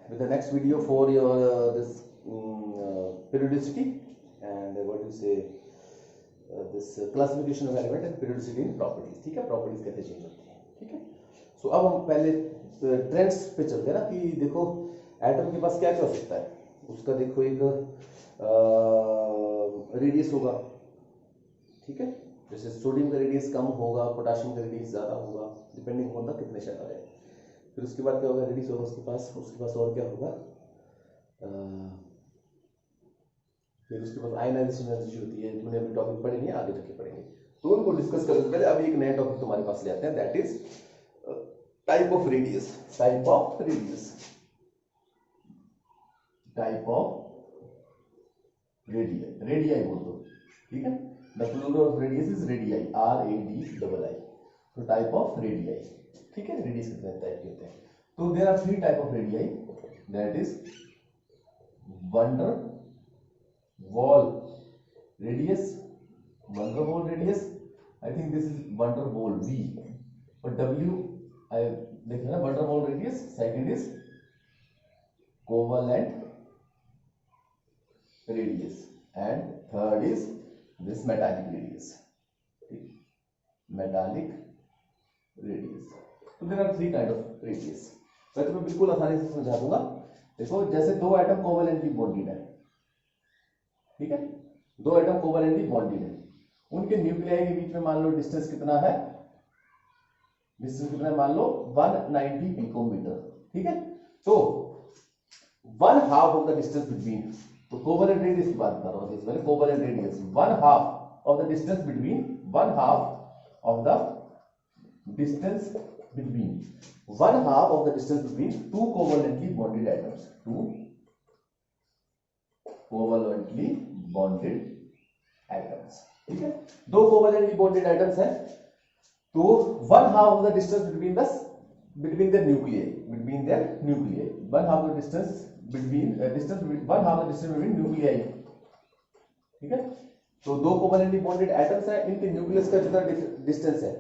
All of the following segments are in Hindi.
with the next video for your this periodicity and what do you say this classification of element and periodicity in properties. ठीक है, प्रॉपर्टीज कैसे चेंज होती है. ठीक है, सो अब हम पहले ट्रेंड्स पे चलते हैं ना कि देखो एटम के पास क्या क्या हो सकता है. उसका देखो एक रेडियस होगा. ठीक है, जैसे सोडियम का रेडियस कम होगा, पोटेशियम का रेडियस ज्यादा होगा, डिपेंडिंग ऑन द कितने शेल है. फिर उसके बाद क्या होगा, रेडियस होगा उसके पास और क्या होगा, फिर उसके पास आयनाइजेशन एनर्जी होती है. तुमने अभी टॉपिक पढ़े नहीं, आगे जाके पढ़ेंगे. तो उनको डिस्कस करने से पहले अभी एक नया टॉपिक तुम्हारे पास ले आते हैं, that is type of radius. Type of radius, type of radius, radii बोल दो. ठीक है, the plural of radius is radii, RADII. तो टाइप ऑफ रेडियाई. ठीक है, रेडियस कितने टाइप के होते हैं. तो there are 3 type of radii, that is van der Waals radius, van der Waals radius. I think this is van der Waals V और W आई देखा ना, van der Waals radius. Second is covalent radius and third is this metallic radius. Metallic radius. तो there are 3 kind of radius. मैं तुम्हें बिल्कुल आसानी से समझा दूंगा. देखो जैसे 2 एटम कोवलेंटली बॉन्डेड है. ठीक है, 2 एटम कोवलेंटली बॉन्डेड है, उनके न्यूक्लियाई के बीच में मान लो डिस्टेंस कितना है, डिस्टेंस कितना है, मान लो 190 पिकोमीटर. ठीक है, तो 1/2 ऑफ द डिस्टेंस बिटवीन, तो कोवलेंट रेडियस की बात कर रहा हूं इसमें, covalent radius 1/2 of the distance between, 1/2 of the distance between, 1/2 of the distance between 2 covalently bonded atoms. 2 covalently bonded atoms. ठीक है, 2 कोवलेंटली बॉन्डेड एटम्स हैं, तो 1/2 of the distance between their nuclei, 1/2 of the distance between 1/2 the distance between nuclei. ठीक है, तो 2 कोवलेंटली बॉन्डेड एटम्स हैं, इनके न्यूक्लियस का जितना डिस्टेंस है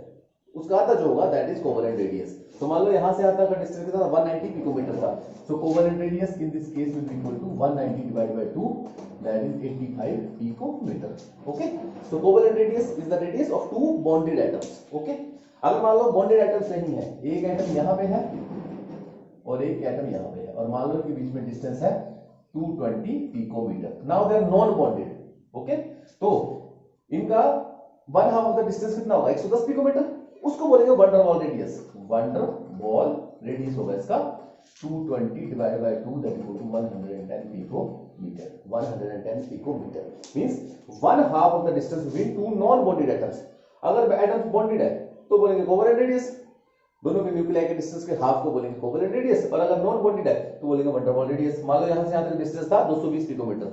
उसका आधा जो होगा दैट इज कोवलेंट रेडियस. तो मान लो यहां से यहां तक का डिस्टेंस कितना था, 190 पिकोमीटर था. So covalent radius in this case will be equal to 190 divided by 2, that is 85 picometre. Okay, so covalent radius is the radius of 2 bonded atoms. Okay, अगर मान लो बॉन्डेड एटम्स नहीं है, एक एटम यहां पे है और एक एटम यहां पे है, और मान लो इनके बीच में डिस्टेंस है 220 picometre. Now they are non bonded. Okay, तो इनका 1/2 ऑफ द डिस्टेंस कितना होगा, 110 पिकोमीटर. उसको बोलेंगे van der Waals radius. Van der Waals radius होगा इसका 220 divided by 2, that is 110 picometre. 110 picometre means 1/2 of the distance between 2 non bonded atoms. अगर एटम्स बॉन्डेड है तो बोलेंगे कोवलेंट रेडियस, दोनों के न्यूक्लियाई के डिस्टेंस के हाफ को बोलेंगे कोवलेंट रेडियस. और अगर नॉन बॉन्डेड है तो बोलेंगे वंडर वॉल रेडियस. मान लो यहां से यहां तक डिस्टेंस था 220 पिकोमीटर,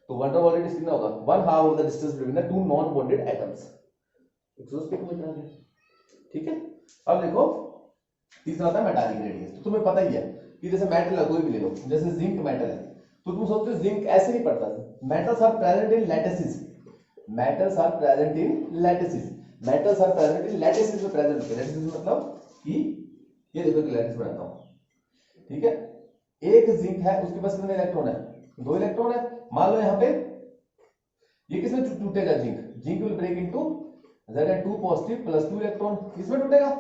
तो वंडर वॉल रेडियस कितना होगा, 1/2 of the distance between the 2 non bonded atoms. 110 picometre आ गया. ठीक है, अब देखो तीसरा था मेटालिक रेडियस. तो तुम्हें पता ही है कि जैसे मेटल है, कोई भी ले लो, जैसे जिंक मेटल है, तो तुम सोचते हो जिंक ऐसे नहीं पड़ता. Metals are present in lattices, metals are present in lattices, metals are present in lattices में प्रेजेंट होते हैं. लैटिसेस मतलब कि ये देखो कि लैटिस बनाता हूं. ठीक है, एक जिंक है, उसके पास कितने इलेक्ट्रॉन है, 2 इलेक्ट्रॉन है. मान लो यहां पे ये किसमें टूटेगा, zinc will break into Zn2 positive plus 2 electron, इसमें टूटेगा.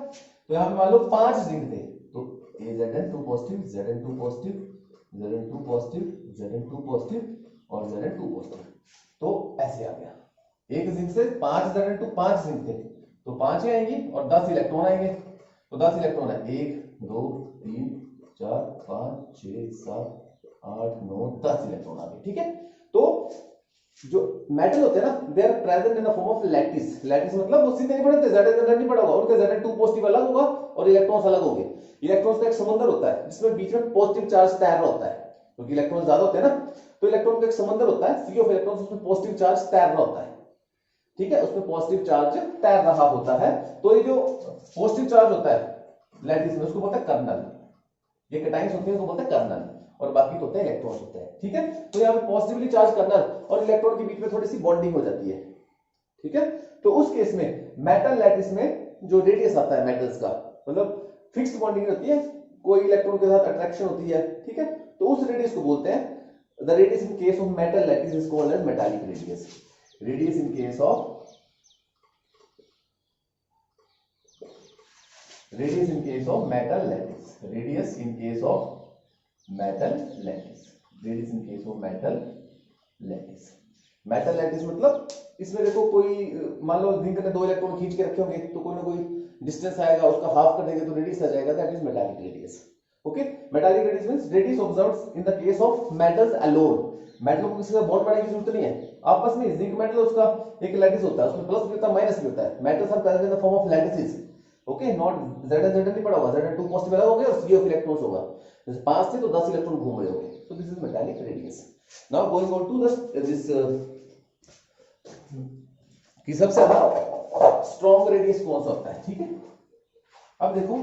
तो यहां पे मान लो 5 जिंक थे, तो Zn2 positive, Zn2 positive, Zn2 positive, Zn2 positive और Zn2 पॉजिटिव. तो ऐसे आ गया, एक जिंक से 5 Zn2, 5 जिंक थे तो 5 ही आएंगी और 10 इलेक्ट्रॉन आएंगे. तो 10 इलेक्ट्रॉन है, 1 2 3 4 5 6 7 8 9 10 इलेक्ट्रॉन आ गए. ठीक है, तो जो मेटल होते हैं ना, they are present in the form of lattice. Lattice मतलब वो सीधे नहीं पड़ते, Zn नहीं पड़ा होगा, उनका Zn2 पॉजिटिव अलग होगा और इलेक्ट्रॉन्स अलग होंगे. इलेक्ट्रॉन्स का एक समंदर होता है जिसमें बीच में पॉजिटिव चार्ज तैर रहा होता है, क्योंकि इलेक्ट्रॉन ज्यादा होते हैं ना, तो इलेक्ट्रॉन का एक समंदर होता है, सी ऑफ इलेक्ट्रॉन्स, उसमें पॉजिटिव चार्ज तैर रहा होता है. ठीक है, उसमें पॉजिटिव चार्ज तैर रहा होता है. तो ये जो पॉजिटिव चार्ज होता है लैटिस में, उसको बोलते हैं कर्नल. ये कैटायंस होते हैं, उसको बोलते हैं कर्नल, और बाकी तो होते हैं इलेक्ट्रॉन्स होते हैं. ठीक है, तो यहाँ पे पॉजिटिवली चार्ज कर्नल और इलेक्ट्रॉन के बीच में थोड़ी सी बॉन्डिंग हो जाती है. ठीक है, तो उस केस में मेटल लैटिस में जो रेडियस आता है मेटल्स का, मतलब फिक्स्ड बॉन्डिंग होती है, कोई इलेक्ट्रॉन के साथ अट्रैक्शन होती है. ठीक है, तो उस रेडियस को बोलते हैं, the radius in case of metal lattice is called as metallic radius. Radius in case of radius in case of metal lattice, radius in case of metal lattice, radius in case of metal lattice, metal lattice मतलब इसमें देखो कोई मान लो जिंक ने 2 इलेक्ट्रॉन खींच के रखे होंगे तो कोई ना कोई डिस्टेंस आएगा, उसका हाफ कर देंगे तो रेडियस आ जाएगा, that is metallic radius. Okay, metallic radius means radius observed in the case of metals alone. Metal को किसी से बॉन्ड बनाने की जरूरत नहीं है आपस में। जिंक मेटल उसका एक लैटिस होता है, उसमें प्लस भी होता है माइनस भी होता है। Metals are present in the form of lattices. Okay, not Zn नहीं पड़ा होगा, Zn 2 पॉजिटिव अलग हो गया और C ऑफ इलेक्ट्रॉन्स होगा, जैसे 5 थे तो 10 इलेक्ट्रॉन घूम रहे होंगे, so this is metallic radius. Now going on to this कि सबसे ज्यादा स्ट्रॉन्ग रेडियस कौन सा होता है, ठीक है। अब देखो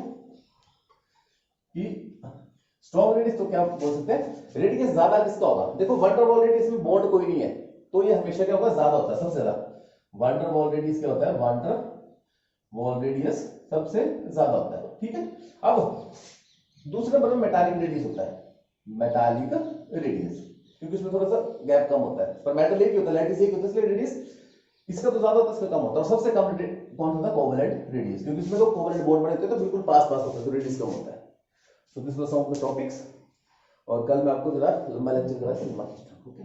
कि स्ट्रॉन्ग रेडियस तो क्या बोल सकते हैं, रेडियस ज्यादा किसका होगा। देखो वंडर वॉल रेडियस में बॉन्ड कोई नहीं है तो ये हमेशा क्या होगा, ज्यादा होता है, सबसे ज्यादा। वंडर वॉल रेडियस क्या होता है, वंडर वॉल रेडियस सबसे ज्यादा होता है, ठीक है। अब दूसरे नंबर में मेटालिक रेडियस होता है, मेटालिक रेडियस, क्योंकि उसमें थोड़ा सा गैप कम होता है, पर मेटल एक ही होता है, लैटिस एक होता है, इसलिए रेडियस इसका तो ज्यादा होता है, इसका कम होता है। और सबसे कम कौन होता है, कोवैलेंट रेडियस, क्योंकि इसमें तो कोवैलेंट बॉन्ड बने होते हैं तो बिल्कुल पास पास होता है, तो रेडियस कम होता है। So this was some of the topics, और कल मैं आपको जरा लंबा लेक्चर करा, ओके।